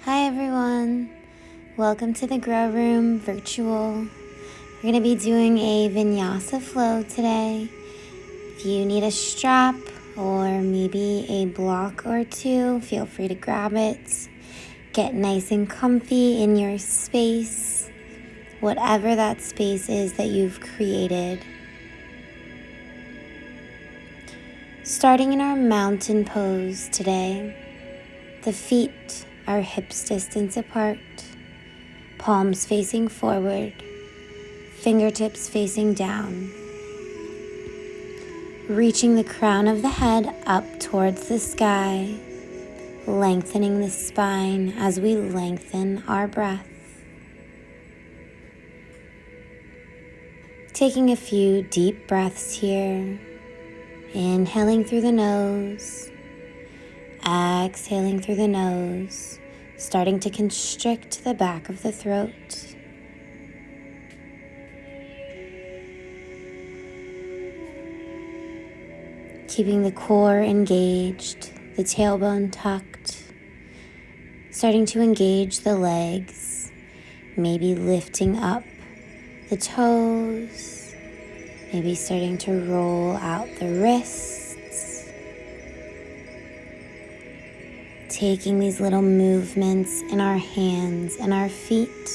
Hi everyone, welcome to the Grow Room Virtual. We're going to be doing a Vinyasa flow today. If you need a strap or maybe a block or two, feel free to grab it. Get nice and comfy in your space, whatever that space is that you've created. Starting in our mountain pose today, the feet are hips distance apart, palms facing forward, fingertips facing down. Reaching the crown of the head up towards the sky, lengthening the spine as we lengthen our breath. Taking a few deep breaths here, inhaling through the nose, exhaling through the nose, starting to constrict the back of the throat. Keeping the core engaged, the tailbone tucked, starting to engage the legs, maybe lifting up the toes, maybe starting to roll out the wrists. Taking these little movements in our hands and our feet,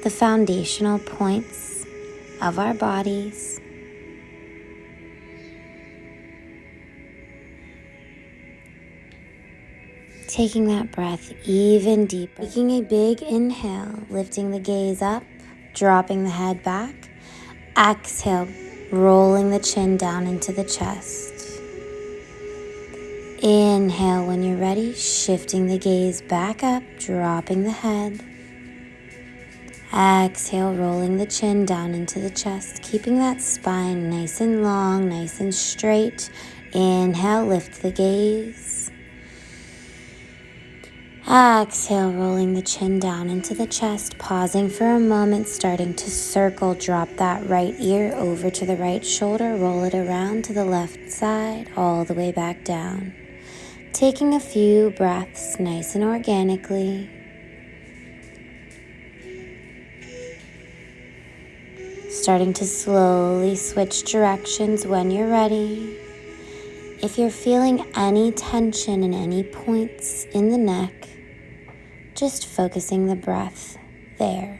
the foundational points of our bodies. Taking that breath even deeper. Taking a big inhale, lifting the gaze up, dropping the head back. Exhale, rolling the chin down into the chest. Inhale when you're ready, shifting the gaze back up, dropping the head. Exhale, rolling the chin down into the chest, keeping that spine nice and long, nice and straight. Inhale, lift the gaze. Exhale, rolling the chin down into the chest, pausing for a moment, starting to circle. Drop that right ear over to the right shoulder, roll it around to the left side, all the way back down. Taking a few breaths nice and organically. Starting to slowly switch directions when you're ready. If you're feeling any tension in any points in the neck, just focusing the breath there.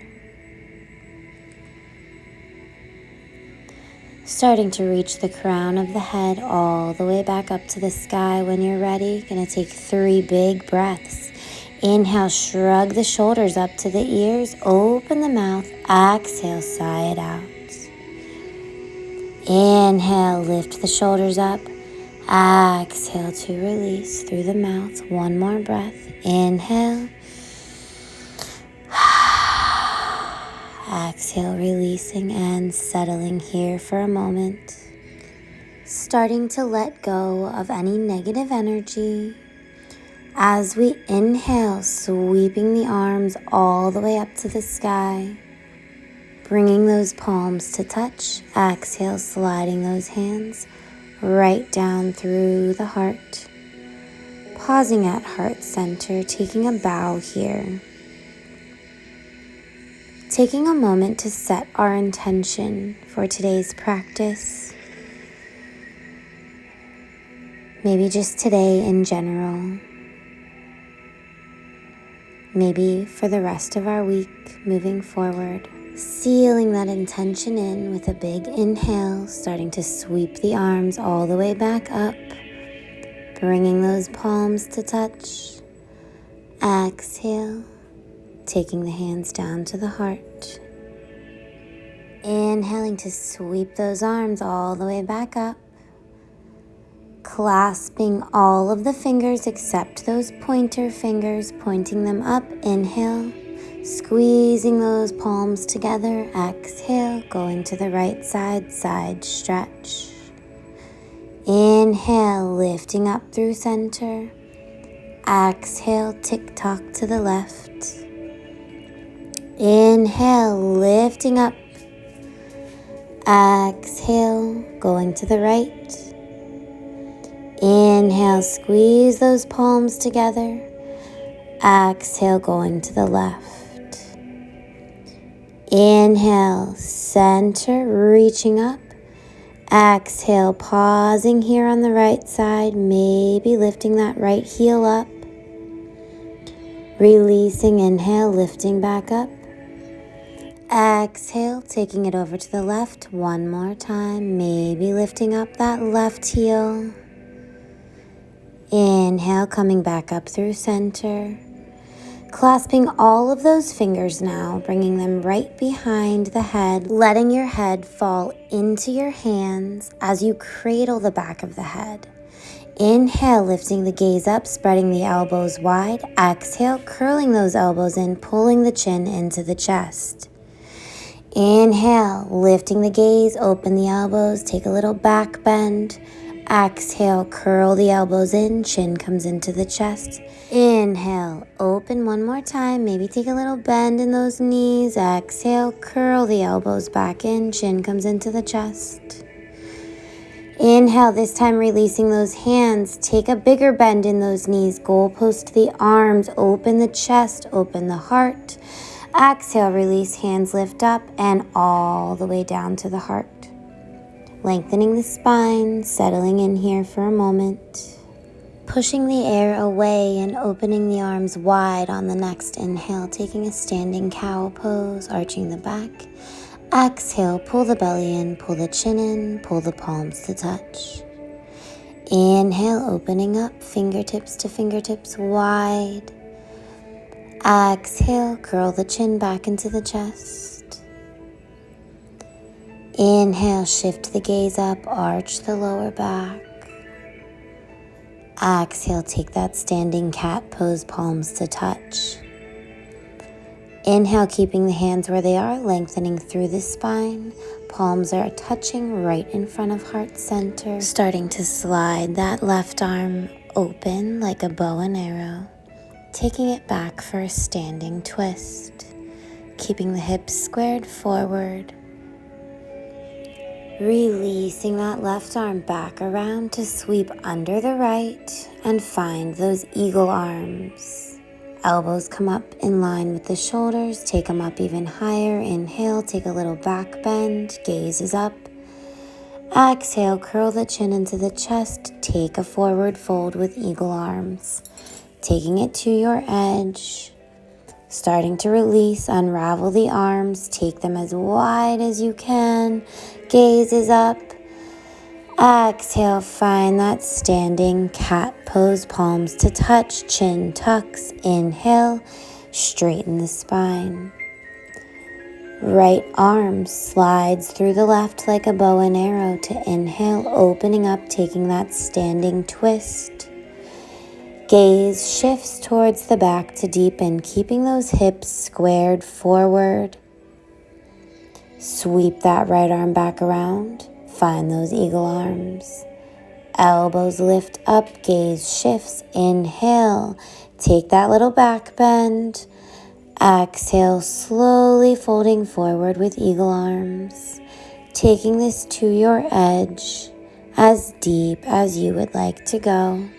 Starting to reach the crown of the head all the way back up to the sky when you're ready. Gonna take 3 big breaths. Inhale, shrug the shoulders up to the ears, open the mouth, exhale, sigh it out. Inhale, lift the shoulders up, exhale to release through the mouth. One more breath, inhale, exhale, releasing and settling here for a moment. Starting to let go of any negative energy. As we inhale, sweeping the arms all the way up to the sky. Bringing those palms to touch. Exhale, sliding those hands right down through the heart. Pausing at heart center, taking a bow here. Taking a moment to set our intention for today's practice. Maybe just today in general. Maybe for the rest of our week moving forward. Sealing that intention in with a big inhale, starting to sweep the arms all the way back up. Bringing those palms to touch. Exhale. Taking the hands down to the heart. Inhaling to sweep those arms all the way back up. Clasping all of the fingers except those pointer fingers, pointing them up. Inhale. Squeezing those palms together. Exhale. Going to the right side, side stretch. Inhale, lifting up through center. Exhale, tick-tock to the left. Inhale, lifting up. Exhale, going to the right. Inhale, squeeze those palms together. Exhale, going to the left. Inhale, center, reaching up. Exhale, pausing here on the right side, maybe lifting that right heel up. Releasing, inhale, lifting back up. Exhale, taking it over to the left one more time, maybe lifting up that left heel. Inhale, coming back up through center. Clasping all of those fingers now, bringing them right behind the head, letting your head fall into your hands as you cradle the back of the head. Inhale, lifting the gaze up, spreading the elbows wide. Exhale, curling those elbows in, pulling the chin into the chest. Inhale, lifting the gaze, open the elbows, take a little back bend. Exhale, curl the elbows in, chin comes into the chest. Inhale, open one more time, maybe take a little bend in those knees. Exhale, curl the elbows back in, chin comes into the chest. Inhale, this time releasing those hands, take a bigger bend in those knees, goalpost the arms, open the chest, open the heart. Exhale, release, hands lift up and all the way down to the heart. Lengthening the spine, settling in here for a moment. Pushing the air away and opening the arms wide on the next inhale, taking a standing cow pose, arching the back. Exhale, pull the belly in, pull the chin in, pull the palms to touch. Inhale, opening up, fingertips to fingertips wide. Exhale, curl the chin back into the chest. Inhale, shift the gaze up, arch the lower back. Exhale, take that standing cat pose, palms to touch. Inhale, keeping the hands where they are, lengthening through the spine. Palms are touching right in front of heart center. Starting to slide that left arm open like a bow and arrow. Taking it back for a standing twist. Keeping the hips squared forward. Releasing that left arm back around to sweep under the right and find those eagle arms. Elbows come up in line with the shoulders, take them up even higher. Inhale, take a little back bend, gaze is up. Exhale, curl the chin into the chest, take a forward fold with eagle arms. Taking it to your edge, starting to release, unravel the arms, take them as wide as you can. Gaze is up. Exhale, find that standing cat pose, palms to touch, chin tucks. Inhale, straighten the spine. Right arm slides through the left like a bow and arrow to inhale, opening up, taking that standing twist. Gaze shifts towards the back to deepen, keeping those hips squared forward. Sweep that right arm back around. Find those eagle arms. Elbows lift up, gaze shifts. Inhale, take that little back bend. Exhale, slowly folding forward with eagle arms. Taking this to your edge, as deep as you would like to go.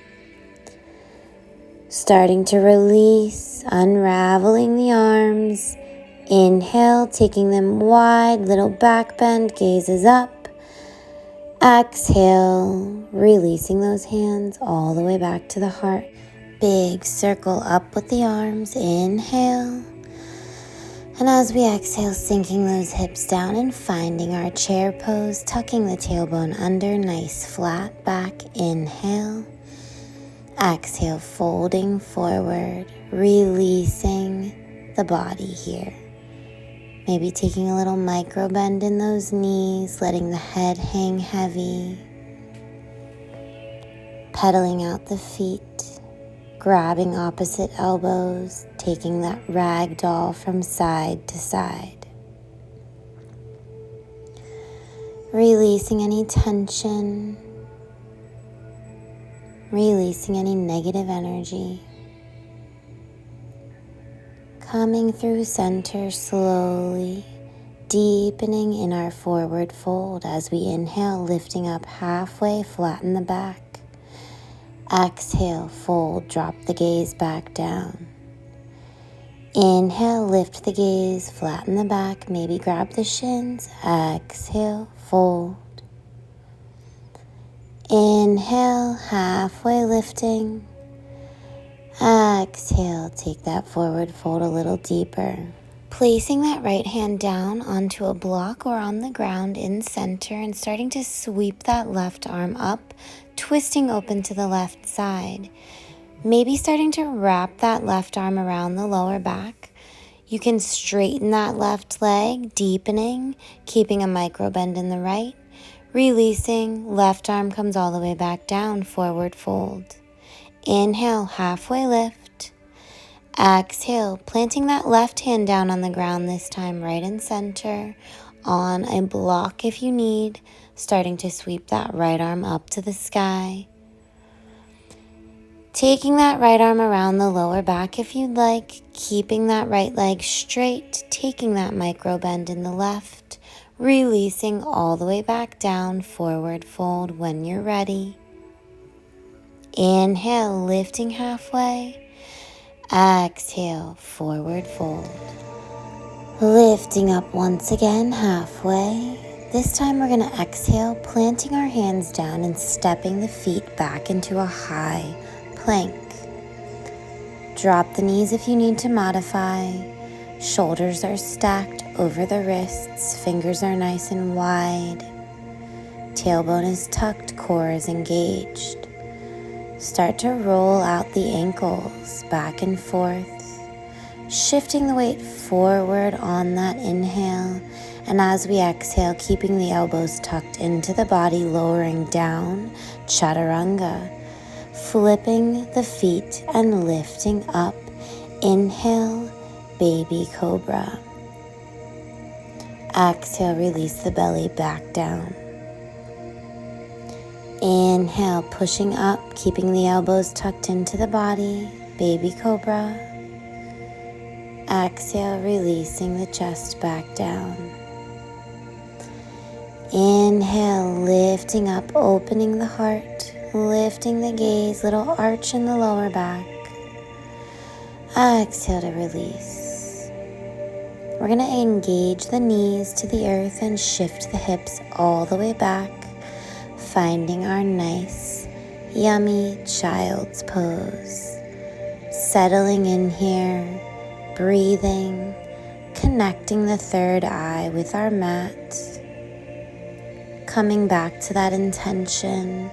Starting to release, unraveling the arms. Inhale, taking them wide, little back bend, gaze is up. Exhale, releasing those hands all the way back to the heart. Big circle up with the arms, inhale. And as we exhale, sinking those hips down and finding our chair pose, tucking the tailbone under, nice flat back, inhale. Exhale, folding forward, releasing the body here. Maybe taking a little micro bend in those knees, letting the head hang heavy. Pedaling out the feet, grabbing opposite elbows, taking that rag doll from side to side. Releasing any tension. Releasing any negative energy. Coming through center slowly, deepening in our forward fold as we inhale, lifting up halfway, flatten the back. Exhale, fold, drop the gaze back down. Inhale, lift the gaze, flatten the back, maybe grab the shins. Exhale, fold. Inhale, halfway lifting. Exhale, take that forward fold a little deeper. Placing that right hand down onto a block or on the ground in center and starting to sweep that left arm up, twisting open to the left side. Maybe starting to wrap that left arm around the lower back. You can straighten that left leg, deepening, keeping a micro bend in the right. Releasing, left arm comes all the way back down, forward fold. Inhale, halfway lift. Exhale, planting that left hand down on the ground this time, right in center, on a block if you need, starting to sweep that right arm up to the sky. Taking that right arm around the lower back if you'd like, keeping that right leg straight, taking that micro bend in the left, releasing all the way back down, forward fold when you're ready. Inhale, lifting halfway. Exhale, forward fold. Lifting up once again, halfway. This time we're going to exhale, planting our hands down and stepping the feet back into a high plank. Drop the knees if you need to modify. Shoulders are stacked over the wrists. Fingers are nice and wide. Tailbone is tucked, core is engaged. Start to roll out the ankles back and forth, shifting the weight forward on that inhale. And as we exhale, keeping the elbows tucked into the body, lowering down, chaturanga. Flipping the feet and lifting up. Inhale, baby cobra. Exhale, release the belly back down. Inhale, pushing up, keeping the elbows tucked into the body, baby cobra. Exhale, releasing the chest back down. Inhale, lifting up, opening the heart, lifting the gaze, little arch in the lower back. Exhale to release. We're going to engage the knees to the earth and shift the hips all the way back, finding our nice, yummy child's pose. Settling in here, breathing, connecting the third eye with our mat, coming back to that intention,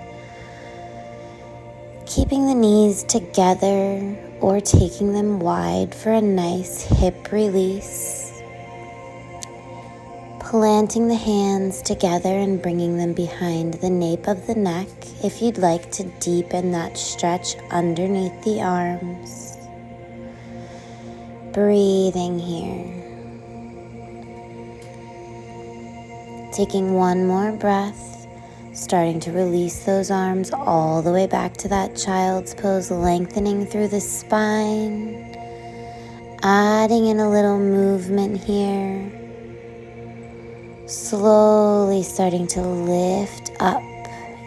keeping the knees together or taking them wide for a nice hip release. Planting the hands together and bringing them behind the nape of the neck if you'd like to deepen that stretch underneath the arms. Breathing here. Taking one more breath, starting to release those arms all the way back to that child's pose, lengthening through the spine, adding in a little movement here. Slowly starting to lift up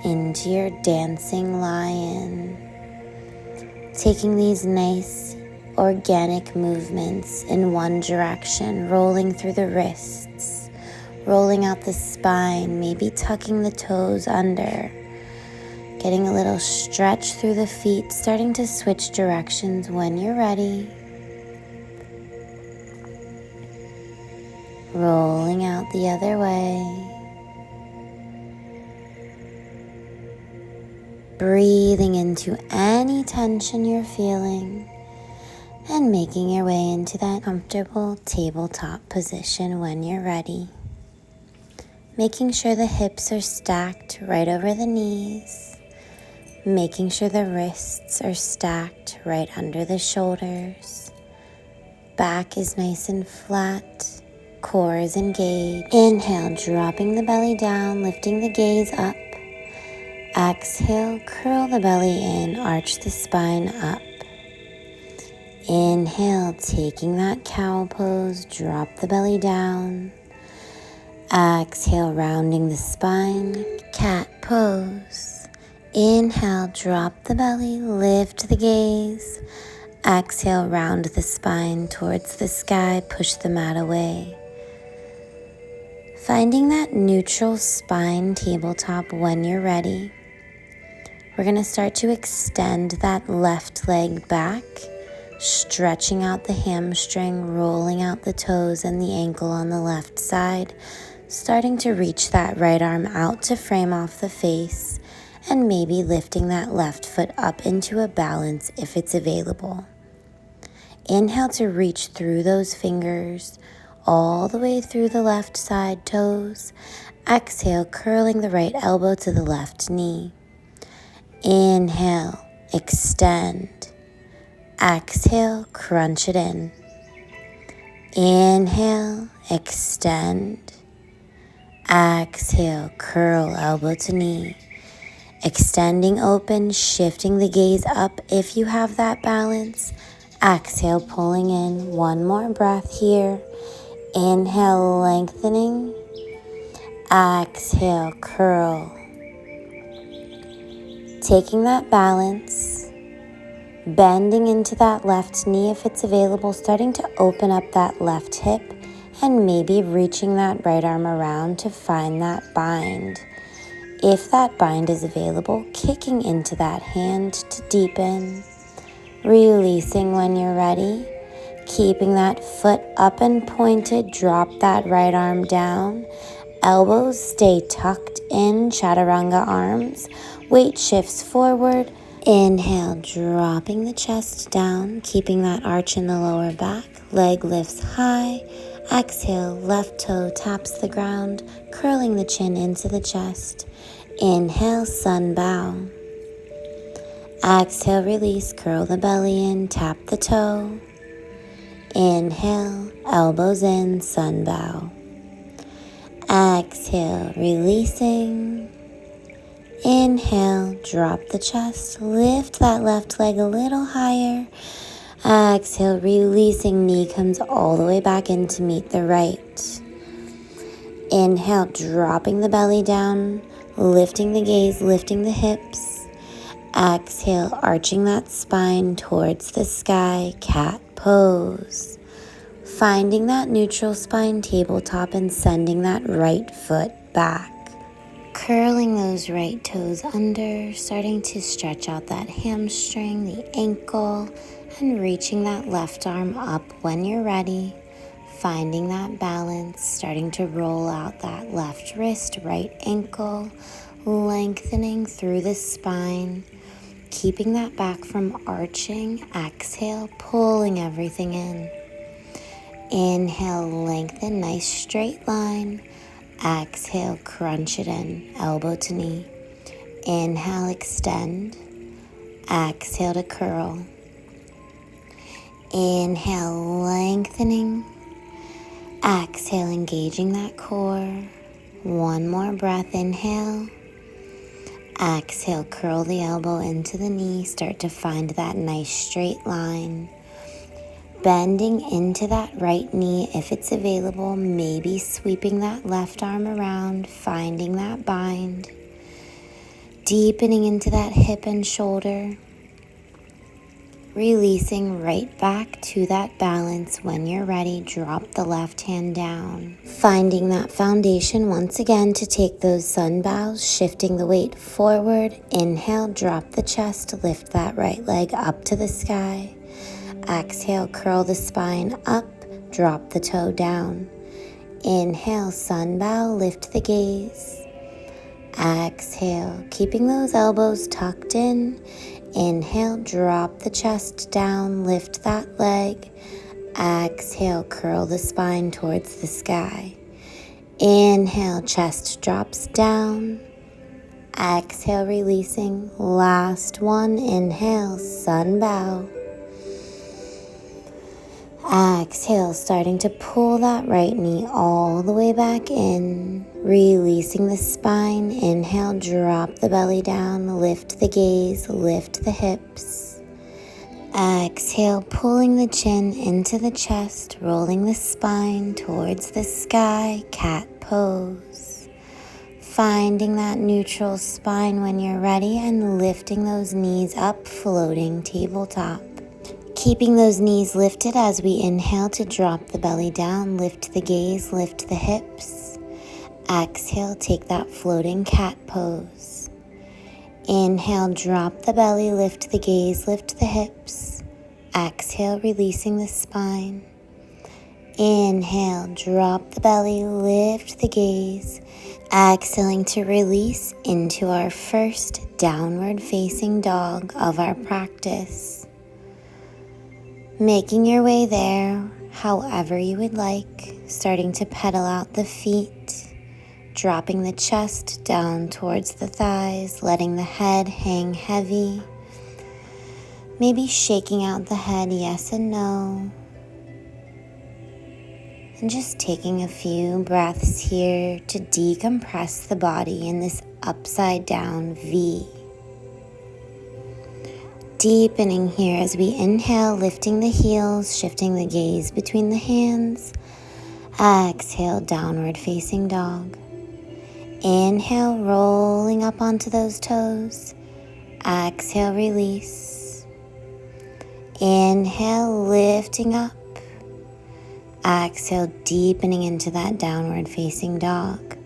into your dancing lion. Taking these nice organic movements in one direction, rolling through the wrists, rolling out the spine, maybe tucking the toes under, getting a little stretch through the feet, starting to switch directions when you're ready. Rolling out the other way. Breathing into any tension you're feeling and making your way into that comfortable tabletop position when you're ready. Making sure the hips are stacked right over the knees. Making sure the wrists are stacked right under the shoulders. Back is nice and flat. Core is engaged. Inhale, dropping the belly down, lifting the gaze up. Exhale, curl the belly in, arch the spine up. Inhale, taking that cow pose, drop the belly down. Exhale, rounding the spine, cat pose. Inhale, drop the belly, lift the gaze. Exhale, round the spine towards the sky, push the mat away. Finding that neutral spine tabletop when you're ready. We're going to start to extend that left leg back, stretching out the hamstring, rolling out the toes and the ankle on the left side, starting to reach that right arm out to frame off the face, and maybe lifting that left foot up into a balance if it's available. Inhale to reach through those fingers, all the way through the left side toes. Exhale, curling the right elbow to the left knee. Inhale, extend. Exhale, crunch it in. Inhale, extend. Exhale, curl elbow to knee. Extending open, shifting the gaze up if you have that balance. Exhale, pulling in. One more breath here. Inhale, lengthening. Exhale, curl. Taking that balance, bending into that left knee if it's available, starting to open up that left hip, and maybe reaching that right arm around to find that bind. If that bind is available, kicking into that hand to deepen, releasing when you're ready, keeping that foot up and pointed, drop that right arm down, elbows stay tucked in, chaturanga arms, weight shifts forward. Inhale, dropping the chest down, keeping that arch in the lower back, leg lifts high. Exhale, left toe taps the ground, curling the chin into the chest. Inhale, sun bow. Exhale, release, curl the belly in, tap the toe. Inhale, elbows in, sun bow. Exhale, releasing. Inhale, drop the chest, lift that left leg a little higher. Exhale, releasing, knee comes all the way back in to meet the right. Inhale, dropping the belly down, lifting the gaze, lifting the hips. Exhale, arching that spine towards the sky, cat pose. Finding that neutral spine tabletop and sending that right foot back. Curling those right toes under, starting to stretch out that hamstring, the ankle, and reaching that left arm up when you're ready. Finding that balance, starting to roll out that left wrist, right ankle, lengthening through the spine, keeping that back from arching. Exhale, pulling everything in. Inhale, lengthen, nice straight line. Exhale, crunch it in, elbow to knee. Inhale, extend. Exhale to curl. Inhale, lengthening. Exhale, engaging that core. One more breath, inhale. Exhale, curl the elbow into the knee. Start to find that nice straight line. Bending into that right knee if it's available, maybe sweeping that left arm around, finding that bind. Deepening into that hip and shoulder. Releasing right back to that balance. When you're ready, drop the left hand down. Finding that foundation once again to take those sun bows, shifting the weight forward. Inhale, drop the chest, lift that right leg up to the sky. Exhale, curl the spine up, drop the toe down. Inhale, sun bow, lift the gaze. Exhale, keeping those elbows tucked in. Inhale, drop the chest down, lift that leg. Exhale, curl the spine towards the sky. Inhale, chest drops down. Exhale, releasing. Last one, inhale, sun bow. Exhale, starting to pull that right knee all the way back in, releasing the spine. Inhale, drop the belly down, lift the gaze, lift the hips. Exhale, pulling the chin into the chest, rolling the spine towards the sky, cat pose. Finding that neutral spine when you're ready and lifting those knees up, floating tabletop. Keeping those knees lifted as we inhale to drop the belly down, lift the gaze, lift the hips. Exhale, take that floating cat pose. Inhale, drop the belly, lift the gaze, lift the hips. Exhale, releasing the spine. Inhale, drop the belly, lift the gaze. Exhaling to release into our first downward facing dog of our practice. Making your way there however you would like, starting to pedal out the feet, dropping the chest down towards the thighs, letting the head hang heavy. Maybe shaking out the head yes and no. And just taking a few breaths here to decompress the body in this upside down V. Deepening here as we inhale, lifting the heels, shifting the gaze between the hands. Exhale, downward facing dog. Inhale, rolling up onto those toes. Exhale, release. Inhale, lifting up. Exhale, deepening into that downward facing dog.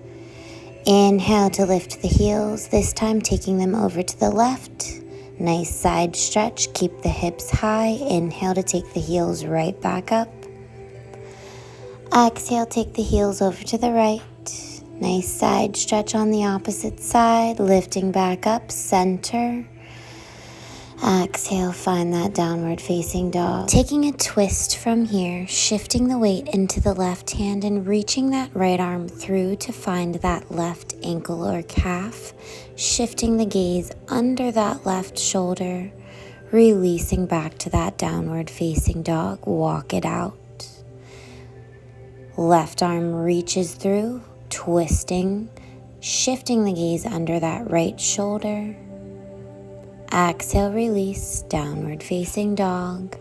Inhale to lift the heels, this time taking them over to the left. Nice side stretch, keep the hips high. Inhale to take the heels right back up. Exhale, take the heels over to the right. Nice side stretch on the opposite side, lifting back up, center. Exhale, find that downward facing dog. Taking a twist from here, shifting the weight into the left hand and reaching that right arm through to find that left ankle or calf. Shifting the gaze under that left shoulder, releasing back to that downward facing dog. Walk it out. Left arm reaches through, twisting, shifting the gaze under that right shoulder. Exhale, release, downward facing dog.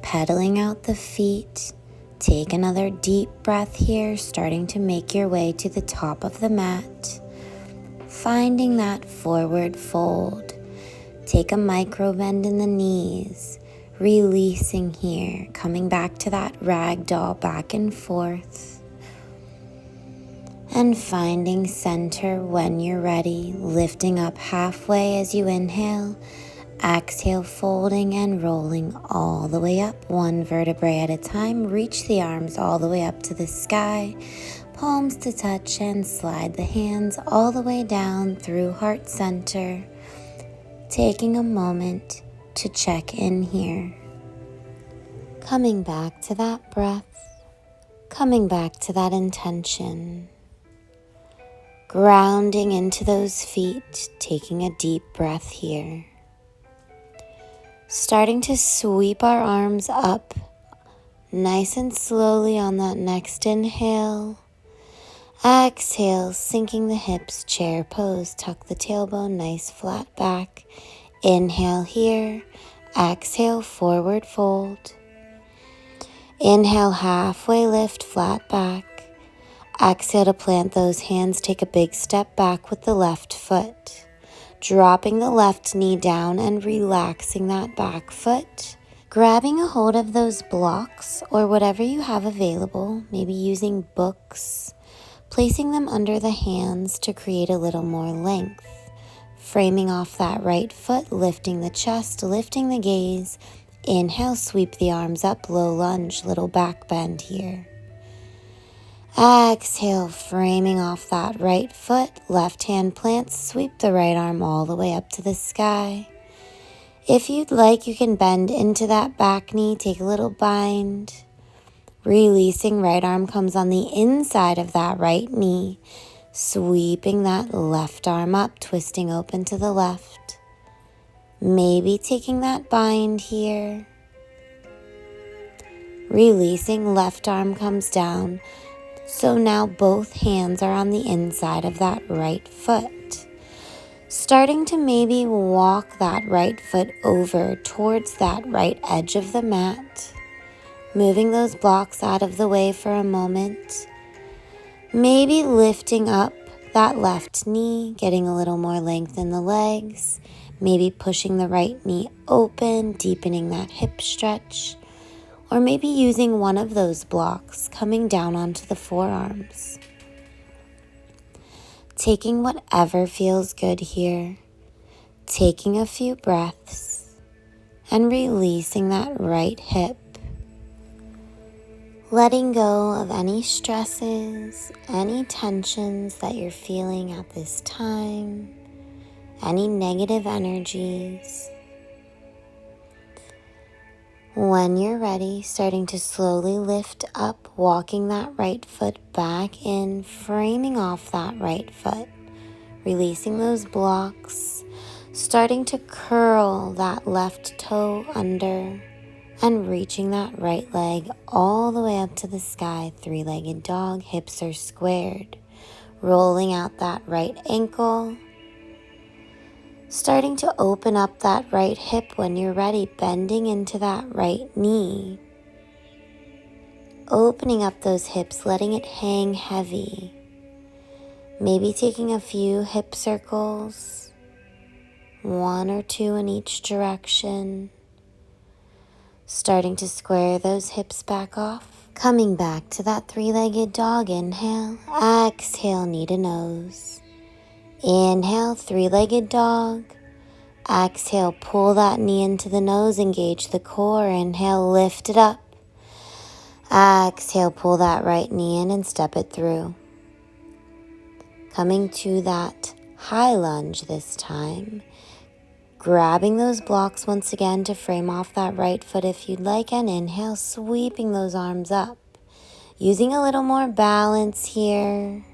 Pedaling out the feet. Take another deep breath here, starting to make your way to the top of the mat. Finding that forward fold. Take a micro bend in the knees. Releasing here, coming back to that ragdoll back and forth. And finding center when you're ready, lifting up halfway as you inhale, exhale, folding and rolling all the way up, one vertebrae at a time. Reach the arms all the way up to the sky, palms to touch, and slide the hands all the way down through heart center. Taking a moment to check in here. Coming back to that breath, coming back to that intention. Grounding into those feet, taking a deep breath here. Starting to sweep our arms up, nice and slowly on that next inhale. Exhale, sinking the hips, chair pose, tuck the tailbone, nice flat back. Inhale here, exhale, forward fold. Inhale, halfway lift, flat back. Exhale to plant those hands, take a big step back with the left foot. Dropping the left knee down and relaxing that back foot. Grabbing a hold of those blocks or whatever you have available, maybe using books. Placing them under the hands to create a little more length. Framing off that right foot, lifting the chest, lifting the gaze. Inhale, sweep the arms up, low lunge, little back bend here. Exhale, framing off that right foot, left hand plants, sweep the right arm all the way up to the sky. If you'd like, you can bend into that back knee, take a little bind. Releasing, right arm comes on the inside of that right knee, sweeping that left arm up, twisting open to the left. Maybe taking that bind here. Releasing, left arm comes down. So now both hands are on the inside of that right foot. Starting to maybe walk that right foot over towards that right edge of the mat. Moving those blocks out of the way for a moment. Maybe lifting up that left knee, getting a little more length in the legs. Maybe pushing the right knee open, deepening that hip stretch, or maybe using one of those blocks coming down onto the forearms. Taking whatever feels good here, taking a few breaths, and releasing that right hip. Letting go of any stresses, any tensions that you're feeling at this time, any negative energies. When you're ready, starting to slowly lift up, walking that right foot back in, framing off that right foot, releasing those blocks, starting to curl that left toe under, and reaching that right leg all the way up to the sky, three-legged dog, hips are squared, rolling out that right ankle, starting to open up that right hip when you're ready, bending into that right knee. Opening up those hips, letting it hang heavy. Maybe taking a few hip circles, 1 or 2 in each direction. Starting to square those hips back off. Coming back to that three-legged dog, inhale, exhale, knee to nose. Inhale, three-legged dog. Exhale, pull that knee into the nose, engage the core. Inhale, lift it up. Exhale, pull that right knee in and step it through. Coming to that high lunge this time. Grabbing those blocks once again to frame off that right foot if you'd like, and inhale, sweeping those arms up. Using a little more balance here.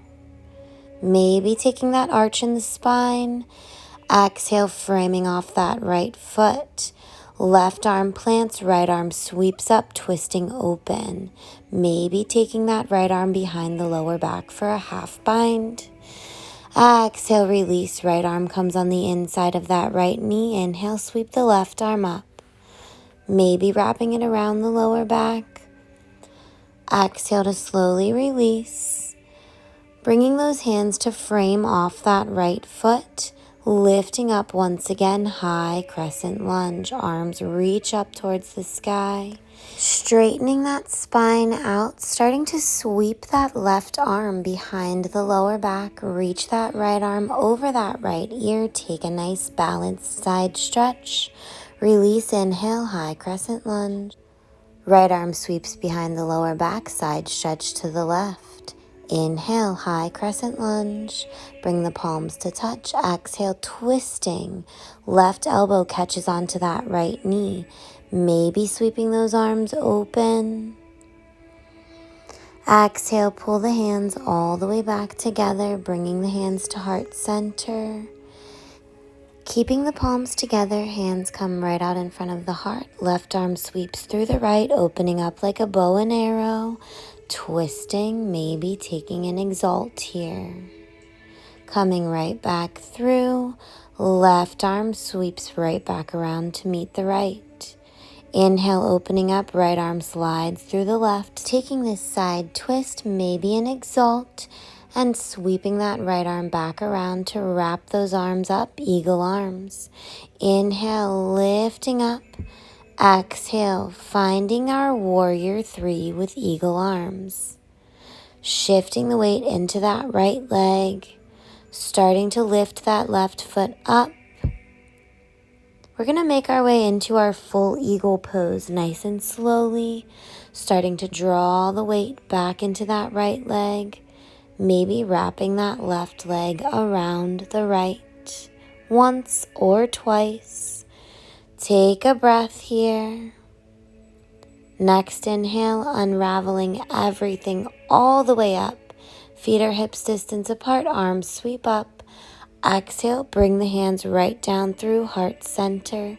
Maybe taking that arch in the spine. Exhale, framing off that right foot. Left arm plants, right arm sweeps up, twisting open. Maybe taking that right arm behind the lower back for a half bind. Exhale, release, right arm comes on the inside of that right knee. Inhale, sweep the left arm up. Maybe wrapping it around the lower back. Exhale to slowly release. Bringing those hands to frame off that right foot. Lifting up once again, high crescent lunge. Arms reach up towards the sky. Straightening that spine out, starting to sweep that left arm behind the lower back. Reach that right arm over that right ear. Take a nice balanced side stretch. Release, inhale, high crescent lunge. Right arm sweeps behind the lower back, side stretch to the left. Inhale, high crescent lunge. Bring the palms to touch. Exhale, twisting. Left elbow catches onto that right knee. Maybe sweeping those arms open. Exhale, pull the hands all the way back together, bringing the hands to heart center. Keeping the palms together, hands come right out in front of the heart. Left arm sweeps through the right, opening up like a bow and arrow. Twisting, maybe taking an exalt here. Coming right back through. Left arm sweeps right back around to meet the right. Inhale, opening up, right arm slides through the left. Taking this side twist, maybe an exalt. And sweeping that right arm back around to wrap those arms up, eagle arms. Inhale, lifting up. Exhale, finding our warrior 3 with eagle arms. Shifting the weight into that right leg. Starting to lift that left foot up. We're going to make our way into our full eagle pose nice and slowly. Starting to draw the weight back into that right leg. Maybe wrapping that left leg around the right once or twice. Take a breath here. Next inhale, unraveling everything all the way up. Feet are hips distance apart, arms sweep up. Exhale, bring the hands right down through heart center,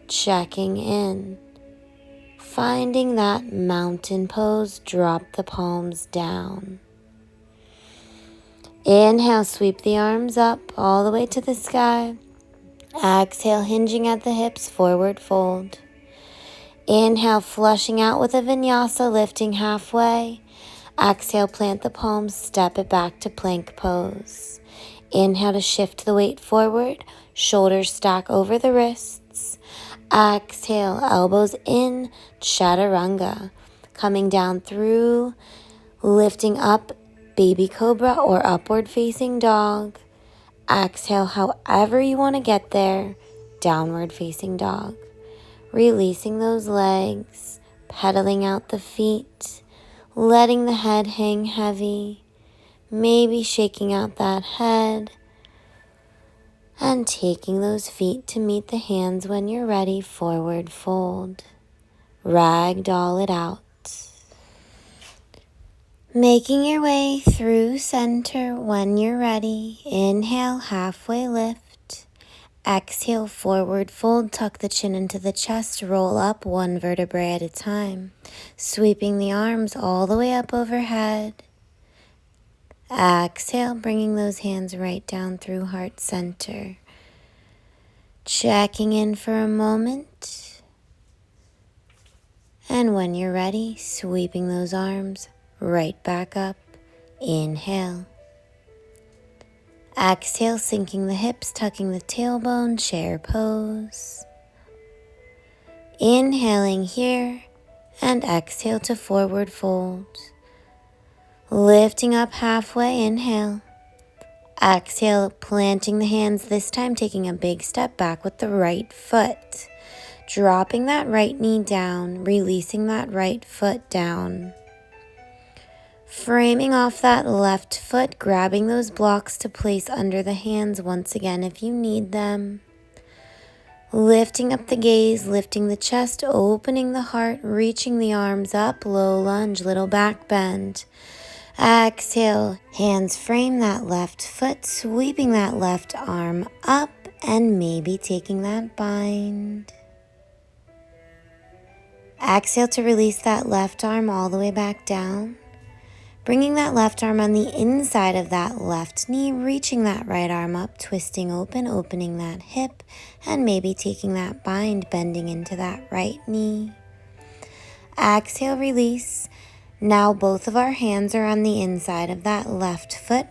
checking in. Finding that mountain pose, drop the palms down. Inhale, sweep the arms up all the way to the sky. Exhale, hinging at the hips, forward fold. Inhale, flushing out with a vinyasa, lifting halfway. Exhale, plant the palms, step it back to plank pose. Inhale to shift the weight forward, shoulders stack over the wrists. Exhale, elbows in, chaturanga. Coming down through, lifting up, baby cobra or upward facing dog. Exhale, however you want to get there, downward facing dog. Releasing those legs, pedaling out the feet, letting the head hang heavy, maybe shaking out that head, and taking those feet to meet the hands when you're ready, forward fold. Ragdoll it out. Making your way through center when you're ready. Inhale, halfway lift. Exhale, forward fold. Tuck the chin into the chest. Roll up one vertebrae at a time. Sweeping the arms all the way up overhead. Exhale, bringing those hands right down through heart center. Checking in for a moment. And when you're ready, sweeping those arms right back up. Inhale. Exhale, sinking the hips, tucking the tailbone, chair pose. Inhaling here and exhale to forward fold. Lifting up halfway, inhale. Exhale, planting the hands, this time taking a big step back with the right foot. Dropping that right knee down, releasing that right foot down. Framing off that left foot, grabbing those blocks to place under the hands once again if you need them. Lifting up the gaze, lifting the chest, opening the heart, reaching the arms up, low lunge, little back bend. Exhale, hands frame that left foot, sweeping that left arm up and maybe taking that bind. Exhale to release that left arm all the way back down. Bringing that left arm on the inside of that left knee, reaching that right arm up, twisting open, opening that hip, and maybe taking that bind, bending into that right knee. Exhale, release. Now both of our hands are on the inside of that left foot,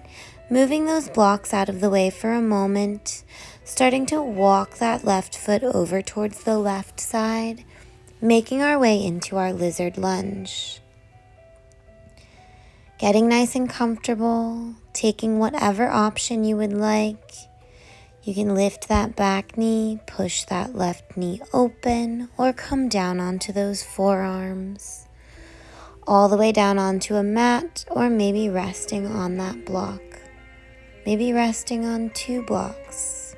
moving those blocks out of the way for a moment, starting to walk that left foot over towards the left side, making our way into our lizard lunge. Getting nice and comfortable, taking whatever option you would like. You can lift that back knee, push that left knee open, or come down onto those forearms. All the way down onto a mat, or maybe resting on that block. Maybe resting on 2 blocks.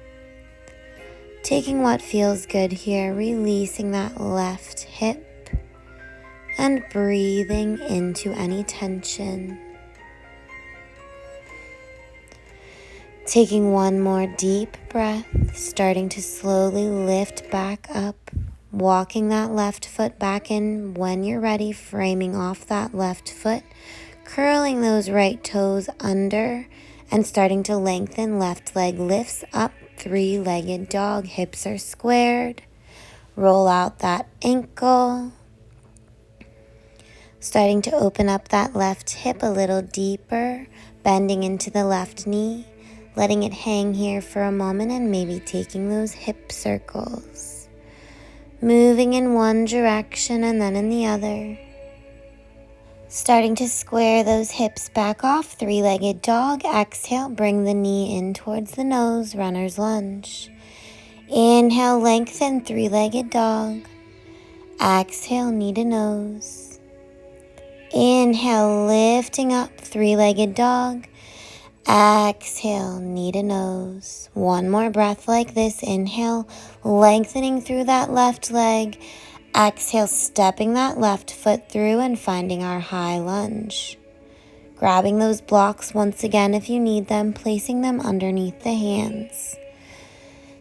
Taking what feels good here, releasing that left hip, and breathing into any tension. Taking one more deep breath, starting to slowly lift back up, walking that left foot back in when you're ready, framing off that left foot, curling those right toes under, and starting to lengthen. Left leg lifts up, 3-legged dog, hips are squared. Roll out that ankle. Starting to open up that left hip a little deeper, bending into the left knee, letting it hang here for a moment and maybe taking those hip circles. Moving in one direction and then in the other. Starting to square those hips back off, 3-legged dog. Exhale, bring the knee in towards the nose, runner's lunge. Inhale, lengthen, 3-legged dog. Exhale, knee to nose. Inhale, lifting up, 3-legged dog. Exhale, knee to nose. One more breath like this. Inhale, lengthening through that left leg. Exhale, stepping that left foot through and finding our high lunge. Grabbing those blocks once again if you need them, placing them underneath the hands.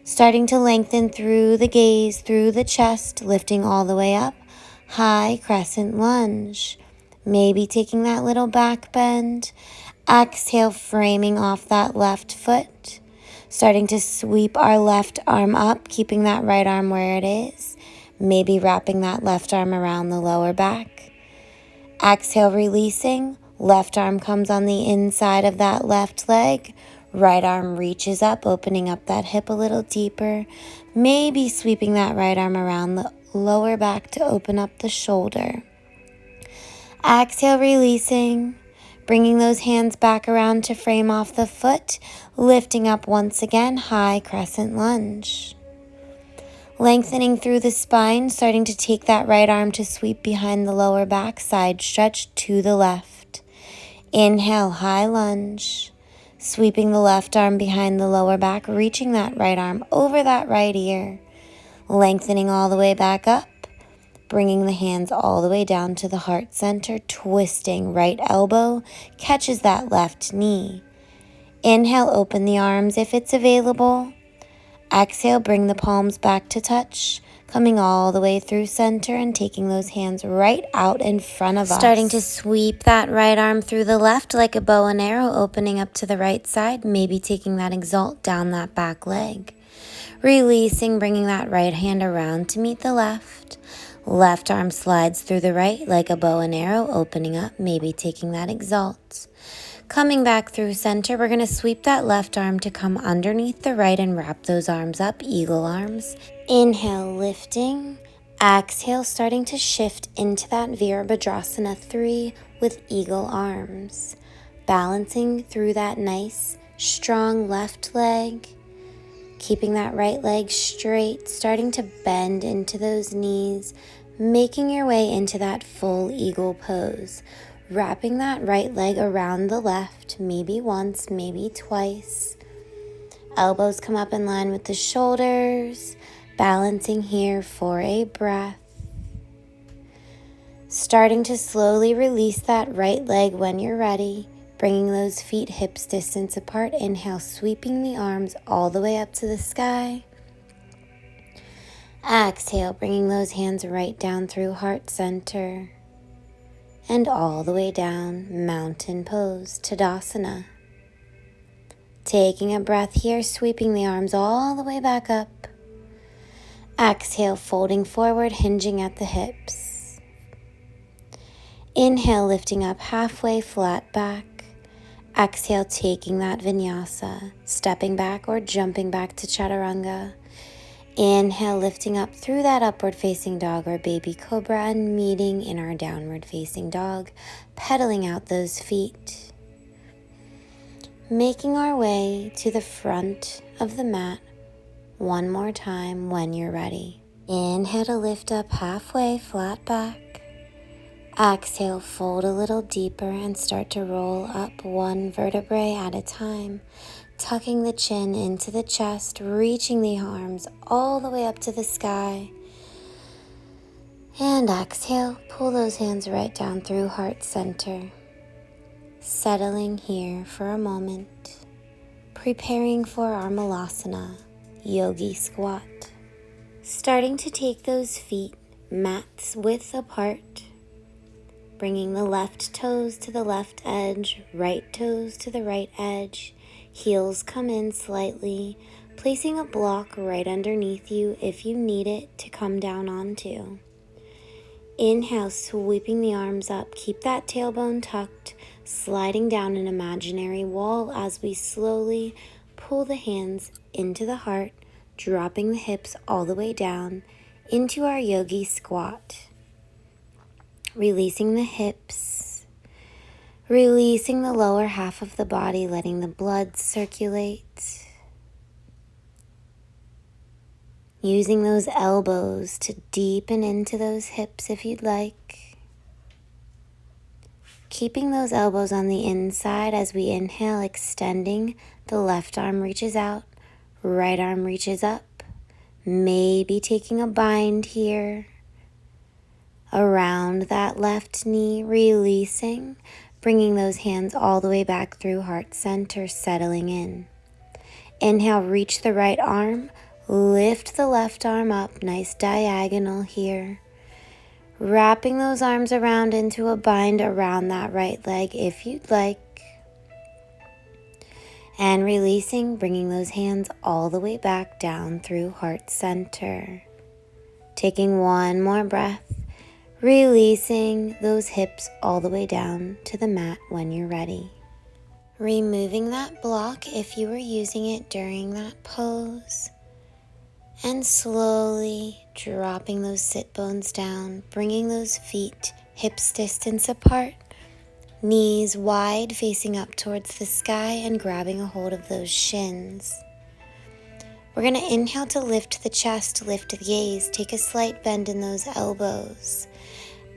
Starting to lengthen through the gaze, through the chest, lifting all the way up. High crescent lunge. Maybe taking that little back bend. Exhale, framing off that left foot. Starting to sweep our left arm up, keeping that right arm where it is. Maybe wrapping that left arm around the lower back. Exhale, releasing. Left arm comes on the inside of that left leg. Right arm reaches up, opening up that hip a little deeper. Maybe sweeping that right arm around the lower back to open up the shoulder. Exhale, releasing. Bringing those hands back around to frame off the foot. Lifting up once again, high crescent lunge. Lengthening through the spine, starting to take that right arm to sweep behind the lower back, side stretch to the left. Inhale, high lunge. Sweeping the left arm behind the lower back, reaching that right arm over that right ear. Lengthening all the way back up, bringing the hands all the way down to the heart center, twisting right elbow, catches that left knee. Inhale, open the arms if it's available. Exhale, bring the palms back to touch, coming all the way through center and taking those hands right out in front of us. Starting to sweep that right arm through the left like a bow and arrow, opening up to the right side, maybe taking that exalt down that back leg. Releasing, bringing that right hand around to meet the left. Left arm slides through the right like a bow and arrow, opening up, maybe taking that exalt. Coming back through center, we're going to sweep that left arm to come underneath the right and wrap those arms up, eagle arms. Inhale, lifting. Exhale, starting to shift into that Virabhadrasana 3 with eagle arms. Balancing through that nice, strong left leg. Keeping that right leg straight, starting to bend into those knees, making your way into that full eagle pose. Wrapping that right leg around the left, maybe once, maybe twice. Elbows come up in line with the shoulders, balancing here for a breath. Starting to slowly release that right leg when you're ready, bringing those feet hips distance apart. Inhale, sweeping the arms all the way up to the sky. Exhale, bringing those hands right down through heart center. And all the way down, mountain pose, Tadasana. Taking a breath here, sweeping the arms all the way back up. Exhale, folding forward, hinging at the hips. Inhale, lifting up halfway, flat back. Exhale, taking that vinyasa, stepping back or jumping back to chaturanga. Inhale, lifting up through that upward facing dog or baby cobra and meeting in our downward facing dog, pedaling out those feet. Making our way to the front of the mat one more time when you're ready. Inhale to lift up halfway, flat back. Exhale, fold a little deeper and start to roll up one vertebrae at a time. Tucking the chin into the chest, reaching the arms all the way up to the sky. And exhale, pull those hands right down through heart center. Settling here for a moment, preparing for our Malasana, yogi squat. Starting to take those feet mat's width apart, bringing the left toes to the left edge, right toes to the right edge. Heels come in slightly, placing a block right underneath you if you need it to come down onto. Inhale, sweeping the arms up. Keep that tailbone tucked, sliding down an imaginary wall as we slowly pull the hands into the heart, dropping the hips all the way down into our yogi squat. Releasing the hips. Releasing the lower half of the body, letting the blood circulate. Using those elbows to deepen into those hips if you'd like. Keeping those elbows on the inside as we inhale, extending. The left arm reaches out, right arm reaches up. Maybe taking a bind here. Around that left knee, releasing. Bringing those hands all the way back through heart center, settling in. Inhale, reach the right arm, lift the left arm up, nice diagonal here. Wrapping those arms around into a bind around that right leg if you'd like. And releasing, bringing those hands all the way back down through heart center. Taking one more breath. Releasing those hips all the way down to the mat when you're ready. removing that block if you were using it during that pose, and slowly dropping those sit bones down, bringing those feet hips distance apart, knees wide facing up towards the sky, and grabbing a hold of those shins. We're going to inhale to lift the chest, lift the gaze, take a slight bend in those elbows.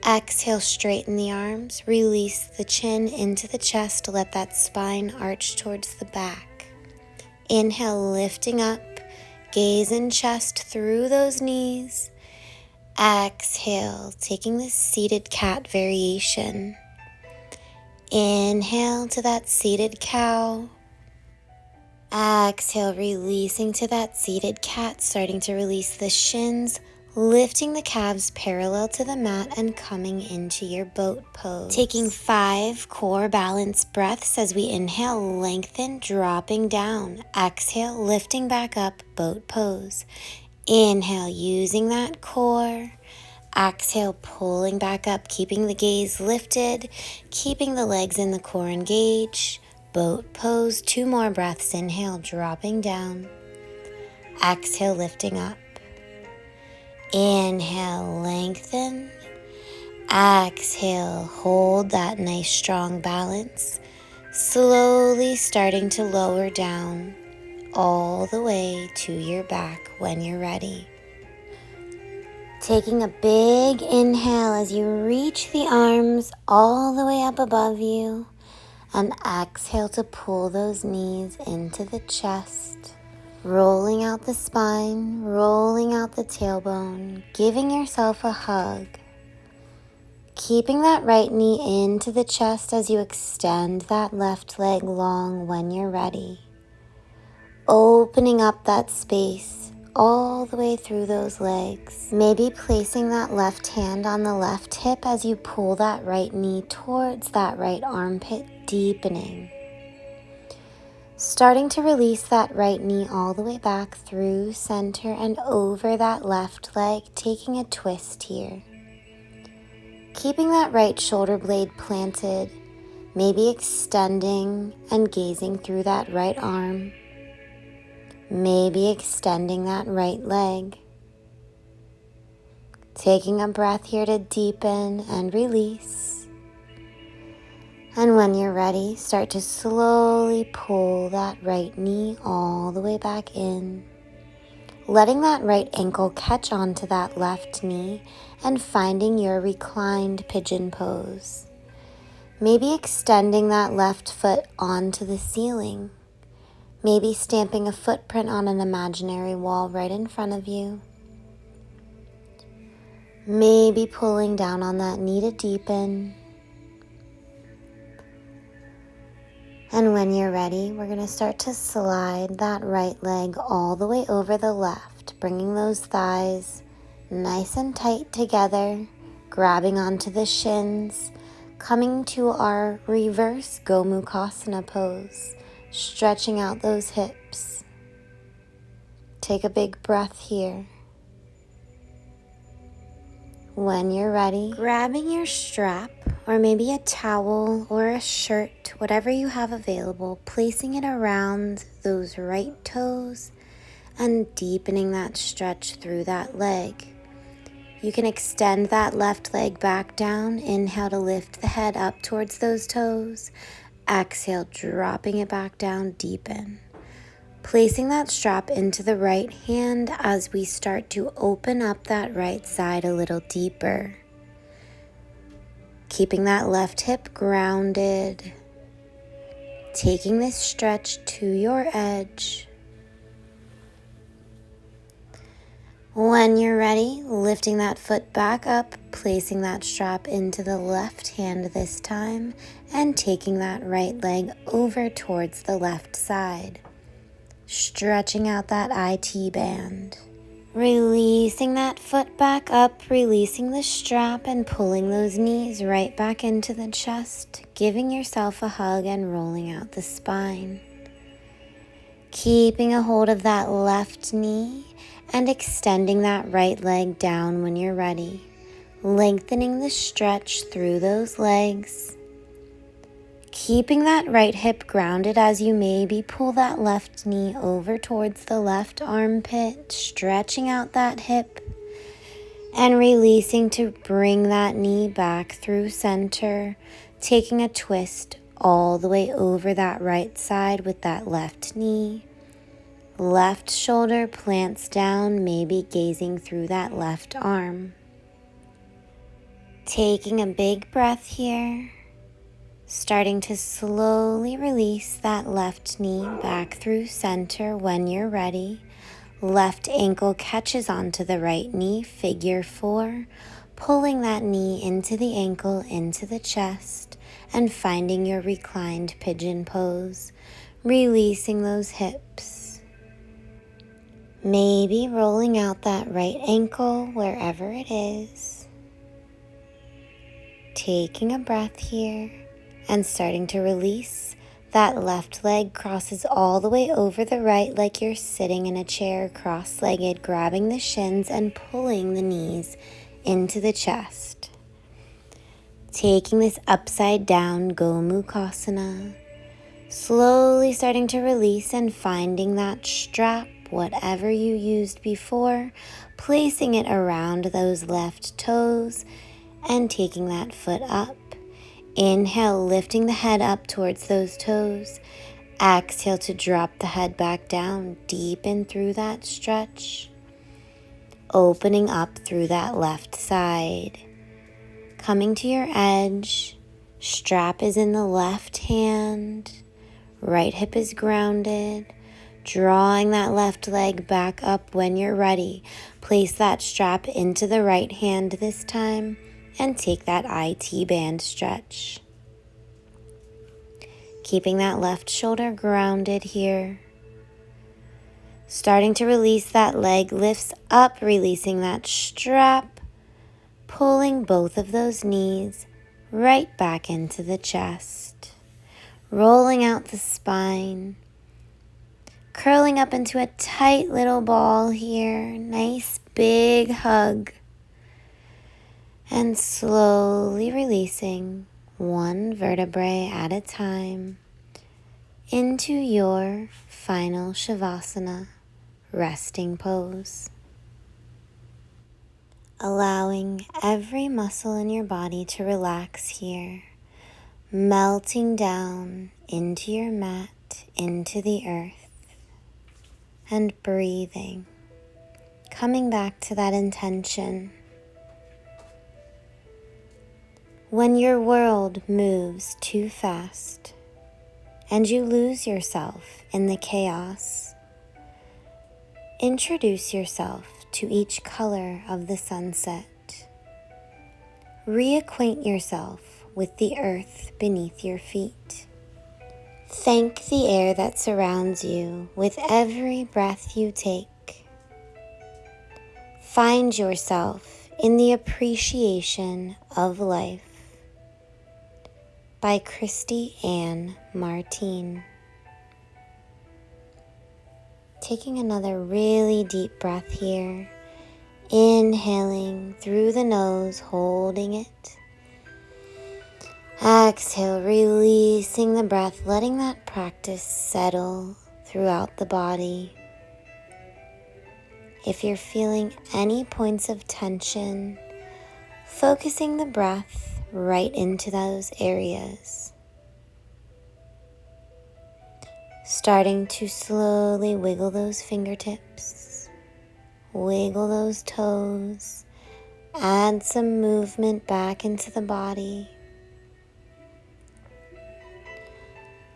Exhale, straighten the arms, release the chin into the chest, let that spine arch towards the back. Inhale, lifting up, gaze and chest through those knees. Exhale, taking this seated cat variation. Inhale to that seated cow. Exhale, releasing to that seated cat, starting to release the shins, lifting the calves parallel to the mat and coming into your boat pose. Taking 5 core balance breaths as we inhale, lengthen, dropping down. Exhale, lifting back up, boat pose. Inhale, using that core. Exhale, pulling back up, keeping the gaze lifted, keeping the legs in the core engaged. Boat pose, 2 more breaths. Inhale, dropping down. Exhale, lifting up. Inhale, lengthen. Exhale, hold that nice strong balance. Slowly starting to lower down all the way to your back when you're ready. Taking a big inhale as you reach the arms all the way up above you, and exhale to pull those knees into the chest. Rolling out the spine, rolling out the tailbone, giving yourself a hug. Keeping that right knee into the chest as you extend that left leg long when you're ready. Opening up that space all the way through those legs. Maybe placing that left hand on the left hip as you pull that right knee towards that right armpit, deepening. Starting to release that right knee all the way back through center and over that left leg, taking a twist here. Keeping that right shoulder blade planted, maybe extending and gazing through that right arm. Maybe extending that right leg. Taking a breath here to deepen and release. And when you're ready, start to slowly pull that right knee all the way back in. Letting that right ankle catch onto that left knee and finding your reclined pigeon pose. Maybe extending that left foot onto the ceiling. Maybe stamping a footprint on an imaginary wall right in front of you. Maybe pulling down on that knee to deepen. And when you're ready, we're going to start to slide that right leg all the way over the left, bringing those thighs nice and tight together, grabbing onto the shins, coming to our reverse Gomukhasana pose, stretching out those hips. Take a big breath here. When you're ready, grabbing your strap, or maybe a towel or a shirt, whatever you have available, placing it around those right toes and deepening that stretch through that leg. You can extend that left leg back down. Inhale to lift the head up towards those toes. Exhale, dropping it back down, deepen. Placing that strap into the right hand as we start to open up that right side a little deeper. Keeping that left hip grounded, taking this stretch to your edge. When you're ready, lifting that foot back up, placing that strap into the left hand this time, and taking that right leg over towards the left side. Stretching out that IT band. Releasing that foot back up, releasing the strap and pulling those knees right back into the chest, giving yourself a hug and rolling out the spine. Keeping a hold of that left knee and extending that right leg down when you're ready. Lengthening the stretch through those legs. Keeping that right hip grounded as you maybe pull that left knee over towards the left armpit, stretching out that hip and releasing to bring that knee back through center, taking a twist all the way over that right side with that left knee. Left shoulder plants down, maybe gazing through that left arm. Taking a big breath here. Starting to slowly release that left knee back through center when you're ready. Left ankle catches onto the right knee, figure 4, pulling that knee into the ankle, into the chest, and finding your reclined pigeon pose, releasing those hips. Maybe rolling out that right ankle wherever it is. Taking a breath here. And starting to release, that left leg crosses all the way over the right like you're sitting in a chair cross-legged, grabbing the shins and pulling the knees into the chest. Taking this upside down Gomukhasana, slowly starting to release and finding that strap, whatever you used before, placing it around those left toes and taking that foot up. Inhale, lifting the head up towards those toes. Exhale to drop the head back down, deepen through that stretch. Opening up through that left side. Coming to your edge, strap is in the left hand, right hip is grounded. Drawing that left leg back up when you're ready. Place that strap into the right hand this time. And take that IT band stretch. Keeping that left shoulder grounded here. Starting to release that leg, lifts up, releasing that strap. Pulling both of those knees right back into the chest. Rolling out the spine. Curling up into a tight little ball here. Nice big hug. And slowly releasing one vertebrae at a time into your final Shavasana resting pose. Allowing every muscle in your body to relax here, melting down into your mat, into the earth, and breathing, coming back to that intention. When your world moves too fast and you lose yourself in the chaos, introduce yourself to each color of the sunset. Reacquaint yourself with the earth beneath your feet. Thank the air that surrounds you with every breath you take. Find yourself in the appreciation of life. By Christy Ann Martine. Taking another really deep breath here. Inhaling through the nose, holding it. Exhale, releasing the breath, letting that practice settle throughout the body. If you're feeling any points of tension, focusing the breath right into those areas. Starting to slowly wiggle those fingertips, wiggle those toes, add some movement back into the body.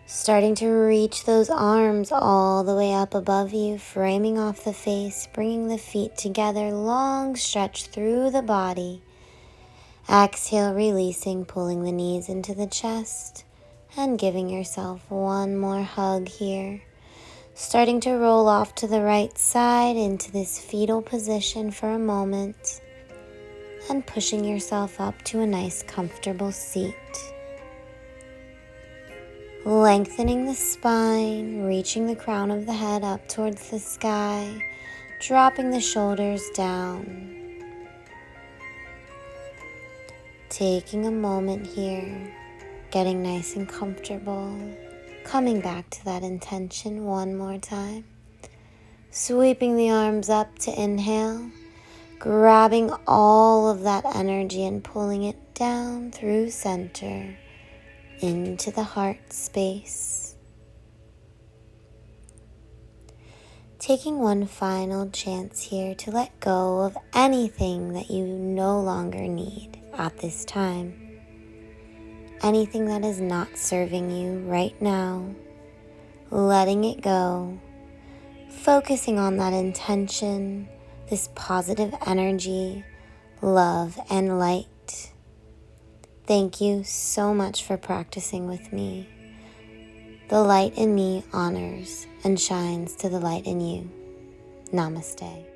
Starting to reach those arms all the way up above you, framing off the face, bringing the feet together, long stretch through the body. Exhale, releasing, pulling the knees into the chest and giving yourself one more hug here. Starting to roll off to the right side into this fetal position for a moment and pushing yourself up to a nice comfortable seat. Lengthening the spine, reaching the crown of the head up towards the sky, dropping the shoulders down. Taking a moment here, getting nice and comfortable, coming back to that intention one more time. Sweeping the arms up to inhale, grabbing all of that energy and pulling it down through center into the heart space. Taking one final chance here to let go of anything that you no longer need at this time. Anything that is not serving you right now, letting it go, focusing on that intention, this positive energy, love, and light. Thank you so much for practicing with me. The light in me honors and shines to the light in you. Namaste.